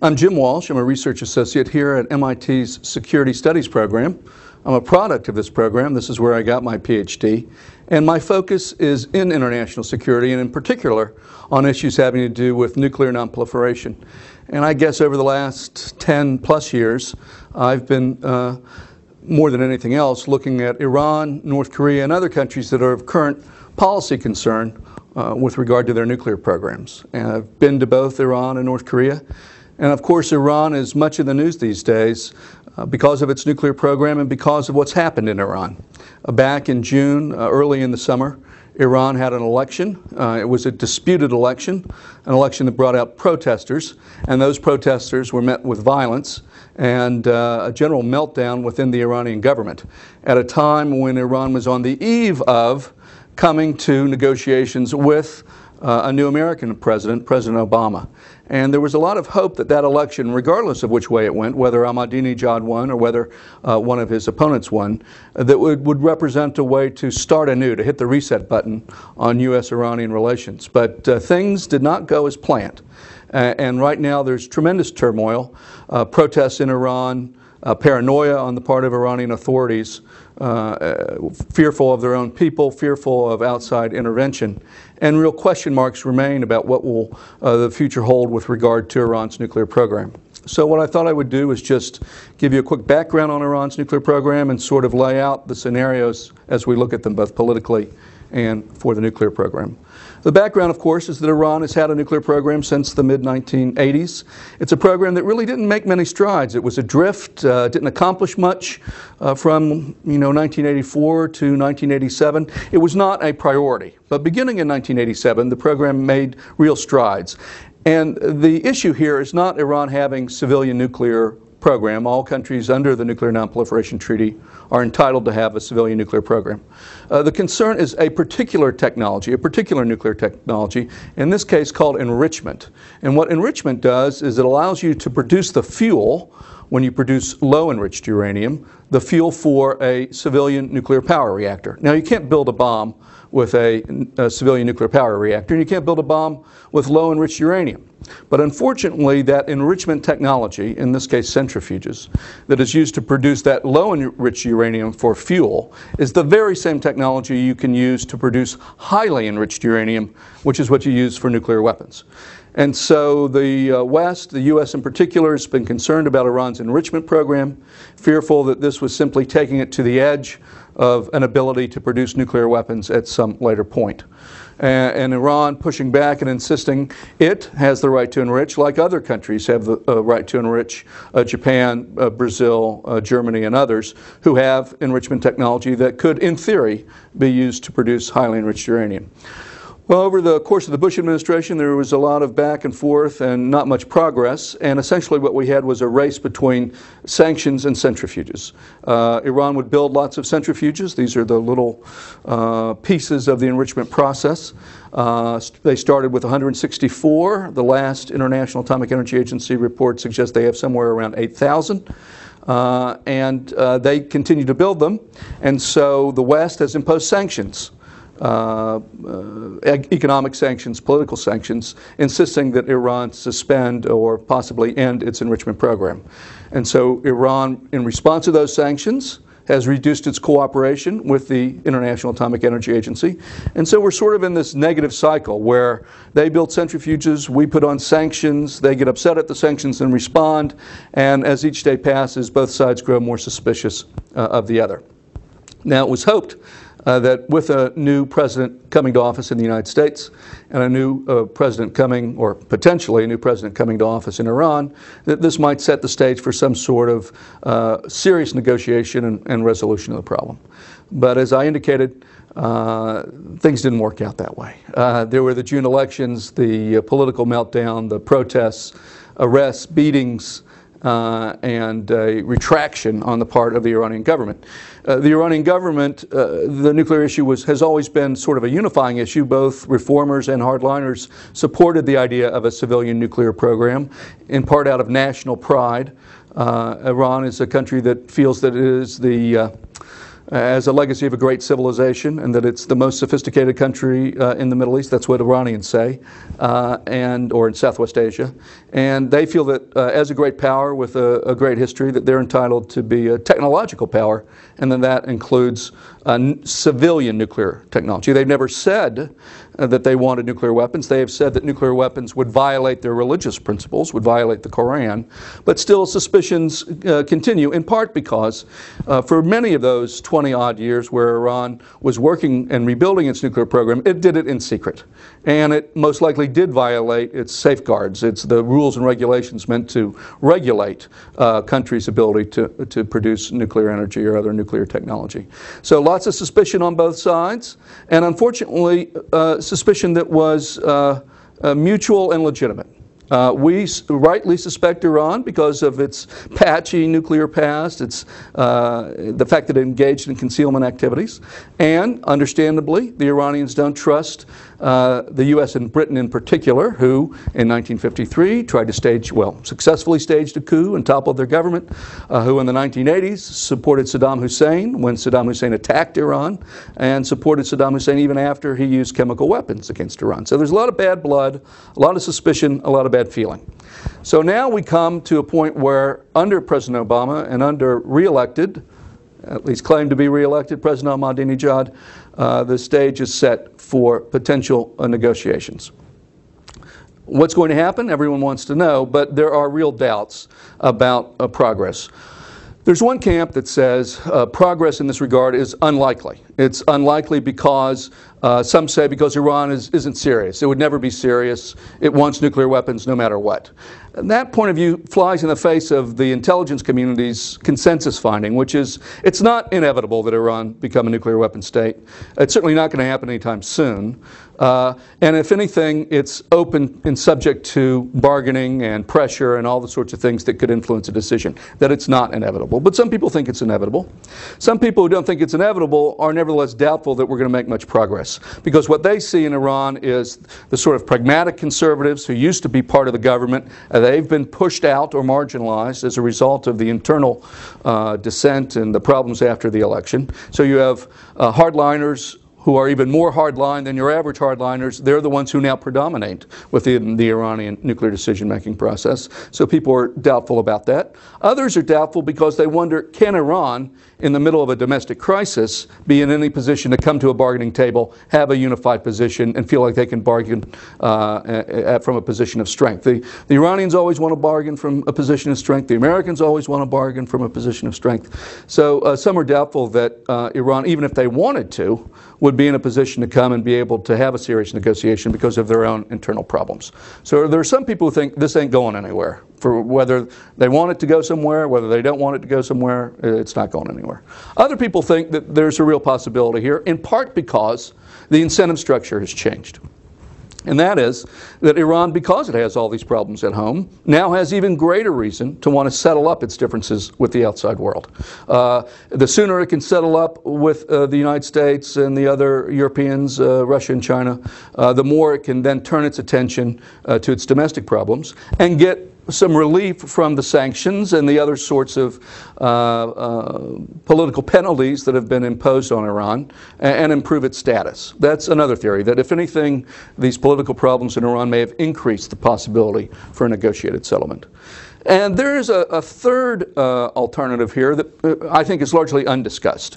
I'm Jim Walsh. I'm a research associate here at MIT's Security Studies program. I'm a product of this program. This is where I got my PhD. And my focus is in international security, and in particular on issues having to do with nuclear nonproliferation. And I guess over the last 10 plus years, I've been, more than anything else, looking at Iran, North Korea, and other countries that are of current policy concern with regard to their nuclear programs. And I've been to both Iran and North Korea. And of course, Iran is much in the news these days because of its nuclear program and because of what's happened in Iran. Back in June, early in the summer, Iran had an election. It was a disputed election, an election that brought out protesters, and those protesters were met with violence and a general meltdown within the Iranian government at a time when Iran was on the eve of coming to negotiations with a new American president, President Obama. And there was a lot of hope that that election, regardless of which way it went, whether Ahmadinejad won or whether one of his opponents won, that would represent a way to start anew, to hit the reset button on U.S.-Iranian relations. But things did not go as planned. And right now there's tremendous turmoil, protests in Iran, paranoia on the part of Iranian authorities, fearful of their own people, fearful of outside intervention, and real question marks remain about what will the future hold with regard to Iran's nuclear program. So what I thought I would do is just give you a quick background on Iran's nuclear program and sort of lay out the scenarios as we look at them both politically and for the nuclear program. The background, of course, is that Iran has had a nuclear program since the mid-1980s. It's a program that really didn't make many strides. It was adrift, didn't accomplish much from 1984 to 1987. It was not a priority. But beginning in 1987, the program made real strides. And the issue here is not Iran having civilian nuclear program. All countries under the Nuclear Nonproliferation Treaty are entitled to have a civilian nuclear program. The concern is a particular technology, a particular nuclear technology, in this case called enrichment. And what enrichment does is it allows you to produce the fuel, when you produce low enriched uranium, the fuel for a civilian nuclear power reactor. Now, you can't build a bomb with a civilian nuclear power reactor, and you can't build a bomb with low enriched uranium. But unfortunately, that enrichment technology, in this case centrifuges, that is used to produce that low enriched uranium for fuel, is the very same technology you can use to produce highly enriched uranium, which is what you use for nuclear weapons. And so the West, the U.S. in particular, has been concerned about Iran's enrichment program, fearful that this was simply taking it to the edge of an ability to produce nuclear weapons at some later point. And Iran pushing back and insisting it has the right to enrich, like other countries have the right to enrich, Japan, Brazil, Germany, and others, who have enrichment technology that could, in theory, be used to produce highly enriched uranium. Well, over the course of the Bush administration, there was a lot of back and forth and not much progress, and essentially what we had was a race between sanctions and centrifuges. Iran would build lots of centrifuges. These are the little pieces of the enrichment process. They started with 164. The last International Atomic Energy Agency report suggests they have somewhere around 8,000. And they continue to build them, and so the West has imposed sanctions. Economic sanctions, political sanctions, insisting that Iran suspend or possibly end its enrichment program. And so Iran, in response to those sanctions, has reduced its cooperation with the International Atomic Energy Agency. And so we're sort of in this negative cycle where they build centrifuges, we put on sanctions, they get upset at the sanctions and respond, and as each day passes, both sides grow more suspicious of the other. Now, it was hoped that with a new president coming to office in the United States and a new president coming, or potentially a new president coming to office in Iran, that this might set the stage for some sort of serious negotiation and resolution of the problem. But as I indicated, things didn't work out that way. There were the June elections, the political meltdown, the protests, arrests, beatings, and a retraction on the part of the Iranian government. The Iranian government, the nuclear issue has always been sort of a unifying issue. Both reformers and hardliners supported the idea of a civilian nuclear program, in part out of national pride. Iran is a country that feels that it is the as a legacy of a great civilization, and that it's the most sophisticated country in the Middle East. That's what Iranians say, or in Southwest Asia. And they feel that as a great power with a great history, that they're entitled to be a technological power, and then that includes civilian nuclear technology. They've never said that they wanted nuclear weapons. They have said that nuclear weapons would violate their religious principles, would violate the Koran, but still suspicions continue, in part because for many of those 20-odd years where Iran was working and rebuilding its nuclear program, it did it in secret. And it most likely did violate its safeguards. It's the rules and regulations meant to regulate countries' ability to produce nuclear energy or other nuclear technology. So lots of suspicion on both sides, and unfortunately suspicion that was mutual and legitimate. We rightly suspect Iran because of its patchy nuclear past, the fact that it engaged in concealment activities, and understandably, the Iranians don't trust the U.S. and Britain in particular, who in 1953 tried to successfully staged a coup and toppled their government, who in the 1980s supported Saddam Hussein when Saddam Hussein attacked Iran, and supported Saddam Hussein even after he used chemical weapons against Iran. So there's a lot of bad blood, a lot of suspicion, a lot of bad feeling. So now we come to a point where under President Obama and under re-elected, at least claimed to be re-elected, President Ahmadinejad, the stage is set for potential negotiations. What's going to happen? Everyone wants to know, but there are real doubts about progress. There's one camp that says progress in this regard is unlikely. It's unlikely because some say because Iran isn't serious. It would never be serious. It wants nuclear weapons no matter what. And that point of view flies in the face of the intelligence community's consensus finding, which is it's not inevitable that Iran become a nuclear weapon state. It's certainly not going to happen anytime soon. And if anything, it's open and subject to bargaining and pressure and all the sorts of things that could influence a decision, that it's not inevitable. But some people think it's inevitable. Some people who don't think it's inevitable are nevertheless doubtful that we're going to make much progress, because what they see in Iran is the sort of pragmatic conservatives who used to be part of the government. They've been pushed out or marginalized as a result of the internal dissent and the problems after the election. So you have hardliners who are even more hardline than your average hardliners. They're the ones who now predominate within the Iranian nuclear decision-making process. So people are doubtful about that. Others are doubtful because they wonder, can Iran, in the middle of a domestic crisis, be in any position to come to a bargaining table, have a unified position, and feel like they can bargain from a position of strength? The Iranians always want to bargain from a position of strength. The Americans always want to bargain from a position of strength. So some are doubtful that Iran, even if they wanted to, would be in a position to come and be able to have a serious negotiation because of their own internal problems. So there are some people who think this ain't going anywhere. For whether they want it to go somewhere, whether they don't want it to go somewhere, it's not going anywhere. Other people think that there's a real possibility here, in part because the incentive structure has changed. And that is that Iran, because it has all these problems at home, now has even greater reason to want to settle up its differences with the outside world. The sooner it can settle up with the United States and the other Europeans, Russia and China, the more it can then turn its attention to its domestic problems and get some relief from the sanctions and the other sorts of political penalties that have been imposed on Iran and improve its status. That's another theory, that if anything, these political problems in Iran may have increased the possibility for a negotiated settlement. And there is a third alternative here that I think is largely undiscussed.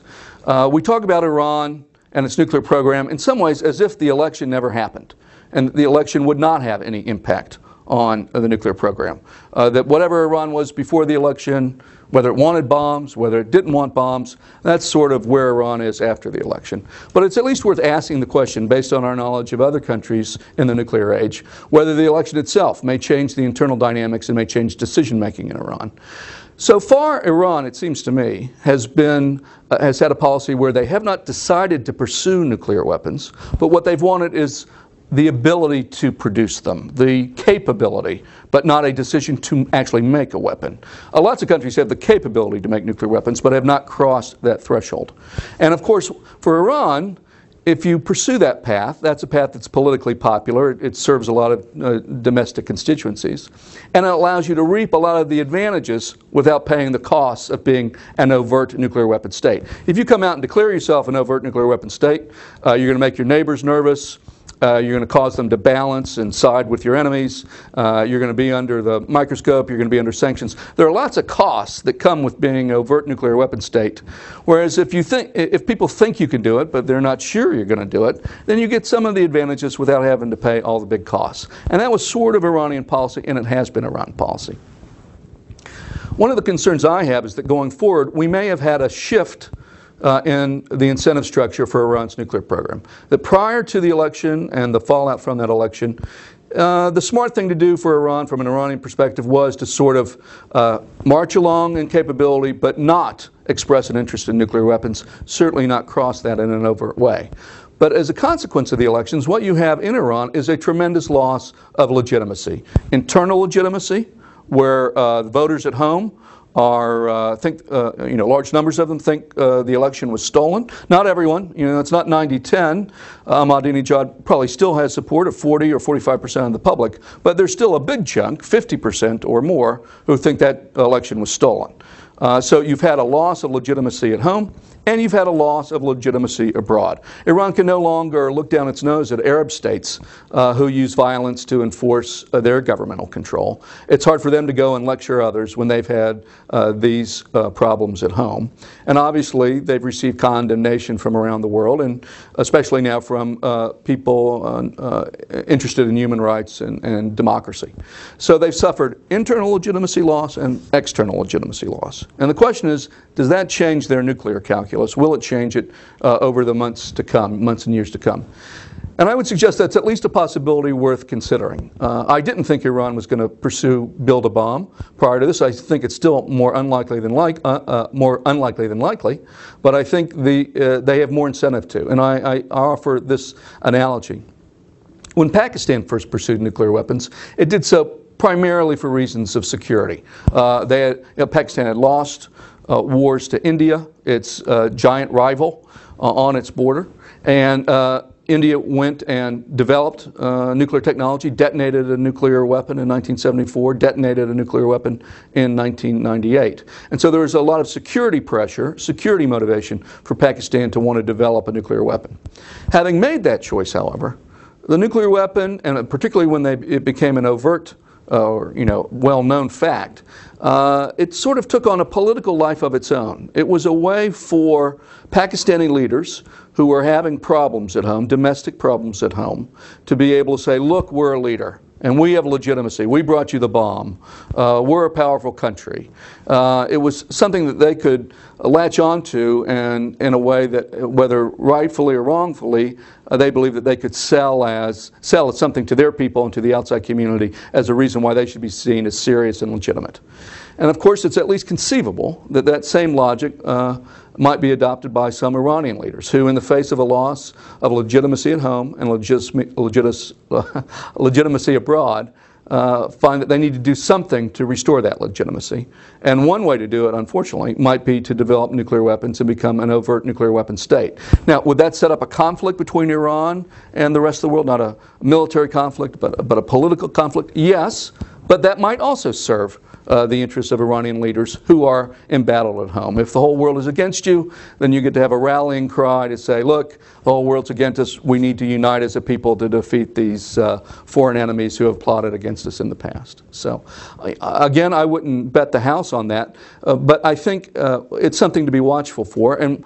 We talk about Iran and its nuclear program in some ways as if the election never happened and the election would not have any impact on the nuclear program. That whatever Iran was before the election, whether it wanted bombs, whether it didn't want bombs, that's sort of where Iran is after the election. But it's at least worth asking the question, based on our knowledge of other countries in the nuclear age, whether the election itself may change the internal dynamics and may change decision-making in Iran. So far, Iran, it seems to me, has had a policy where they have not decided to pursue nuclear weapons, but what they've wanted is the ability to produce them, the capability, but not a decision to actually make a weapon. Lots of countries have the capability to make nuclear weapons, but have not crossed that threshold. And of course, for Iran, if you pursue that path, that's a path that's politically popular. It serves a lot of domestic constituencies. And it allows you to reap a lot of the advantages without paying the costs of being an overt nuclear weapon state. If you come out and declare yourself an overt nuclear weapon state, you're going to make your neighbors nervous. You're going to cause them to balance and side with your enemies. You're going to be under the microscope. You're going to be under sanctions. There are lots of costs that come with being an overt nuclear weapon state. Whereas if people think you can do it, but they're not sure you're going to do it, then you get some of the advantages without having to pay all the big costs. And that was sort of Iranian policy, and it has been Iran policy. One of the concerns I have is that going forward, we may have had a shift in the incentive structure for Iran's nuclear program. That prior to the election and the fallout from that election, the smart thing to do for Iran from an Iranian perspective was to sort of march along in capability but not express an interest in nuclear weapons, certainly not cross that in an overt way. But as a consequence of the elections, what you have in Iran is a tremendous loss of legitimacy. Internal legitimacy, where the voters at home large numbers of them think the election was stolen. Not everyone. It's not 90-10. Ahmadinejad probably still has support of 40 or 45% of the public, but there's still a big chunk, 50% or more, who think that election was stolen. So you've had a loss of legitimacy at home, and you've had a loss of legitimacy abroad. Iran can no longer look down its nose at Arab states who use violence to enforce their governmental control. It's hard for them to go and lecture others when they've had these problems at home. And obviously, they've received condemnation from around the world, and especially now from people interested in human rights and democracy. So they've suffered internal legitimacy loss and external legitimacy loss. And the question is, does that change their nuclear calculus? Will it change it over the months and years to come? And I would suggest that's at least a possibility worth considering. I didn't think Iran was going to pursue build a bomb prior to this. I think it's still more unlikely than likely, but I think they have more incentive to. And I offer this analogy. When Pakistan first pursued nuclear weapons, it did so primarily for reasons of security. Pakistan had lost wars to India, its giant rival on its border, and India went and developed nuclear technology, detonated a nuclear weapon in 1974, detonated a nuclear weapon in 1998. And so there was a lot of security pressure, security motivation for Pakistan to want to develop a nuclear weapon. Having made that choice, however, the nuclear weapon, and particularly when it became an overt or well-known fact, it sort of took on a political life of its own. It was a way for Pakistani leaders who were having problems at home, domestic problems at home, to be able to say, look, we're a leader, and we have legitimacy. We brought you the bomb. We're a powerful country. It was something that they could latch onto, and in a way that, whether rightfully or wrongfully, they believe that they could sell as something to their people and to the outside community as a reason why they should be seen as serious and legitimate. And of course, it's at least conceivable that that same logic might be adopted by some Iranian leaders who, in the face of a loss of legitimacy at home and legitimacy abroad, find that they need to do something to restore that legitimacy. And one way to do it, unfortunately, might be to develop nuclear weapons and become an overt nuclear weapon state. Now, would that set up a conflict between Iran and the rest of the world? Not a military conflict, but a political conflict? Yes, but that might also serve the interests of Iranian leaders who are embattled at home. If the whole world is against you, then you get to have a rallying cry to say, look, the whole world's against us. We need to unite as a people to defeat these foreign enemies who have plotted against us in the past. So, again, I wouldn't bet the house on that, but I think it's something to be watchful for. And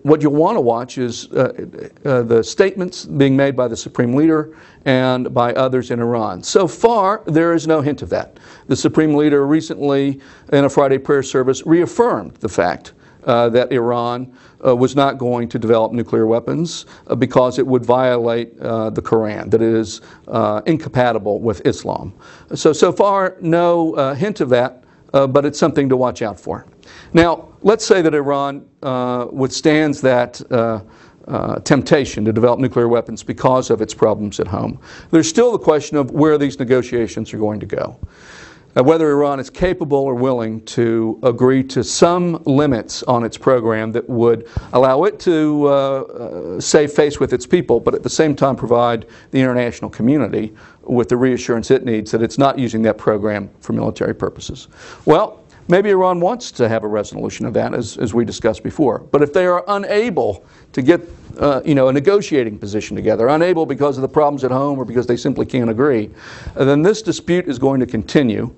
what you'll want to watch is the statements being made by the Supreme Leader and by others in Iran. So far, there is no hint of that. The Supreme Leader recently, in a Friday prayer service, reaffirmed the fact that Iran was not going to develop nuclear weapons because it would violate the Quran, that it is incompatible with Islam. So far, no hint of that, but it's something to watch out for. Now, let's say that Iran withstands that temptation to develop nuclear weapons because of its problems at home. There's still the question of where these negotiations are going to go. whether Iran is capable or willing to agree to some limits on its program that would allow it to save face with its people, but at the same time provide the international community with the reassurance it needs that it's not using that program for military purposes. Well, maybe Iran wants to have a resolution of that, as we discussed before. But if they are unable to get a negotiating position together, unable because of the problems at home or because they simply can't agree, then this dispute is going to continue.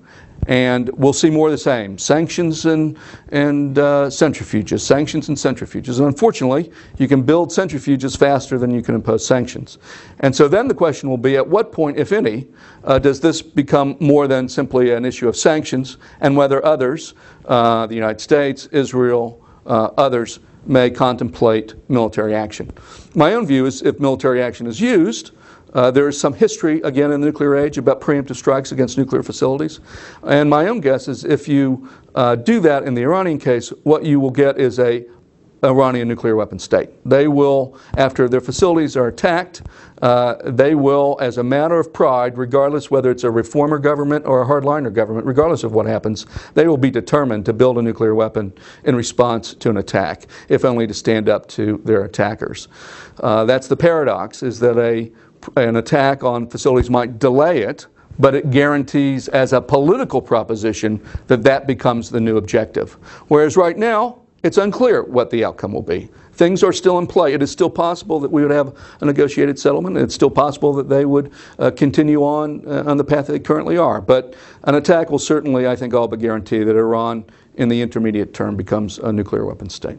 And we'll see more of the same. Sanctions and centrifuges. Sanctions and centrifuges. And unfortunately, you can build centrifuges faster than you can impose sanctions. And so then the question will be, at what point, if any, does this become more than simply an issue of sanctions, and whether others, the United States, Israel, others, may contemplate military action. My own view is if military action is used, there is some history, again, in the nuclear age about preemptive strikes against nuclear facilities. And my own guess is if you do that in the Iranian case, what you will get is an Iranian nuclear weapon state. They will, after their facilities are attacked, they will, as a matter of pride, regardless whether it's a reformer government or a hardliner government, regardless of what happens, they will be determined to build a nuclear weapon in response to an attack, if only to stand up to their attackers. That's the paradox, is that an attack on facilities might delay it, but it guarantees as a political proposition that that becomes the new objective. Whereas right now, it's unclear what the outcome will be. Things are still in play. It is still possible that we would have a negotiated settlement. It's still possible that they would continue on the path they currently are. But an attack will certainly, I think, all but guarantee that Iran, in the intermediate term, becomes a nuclear weapon state.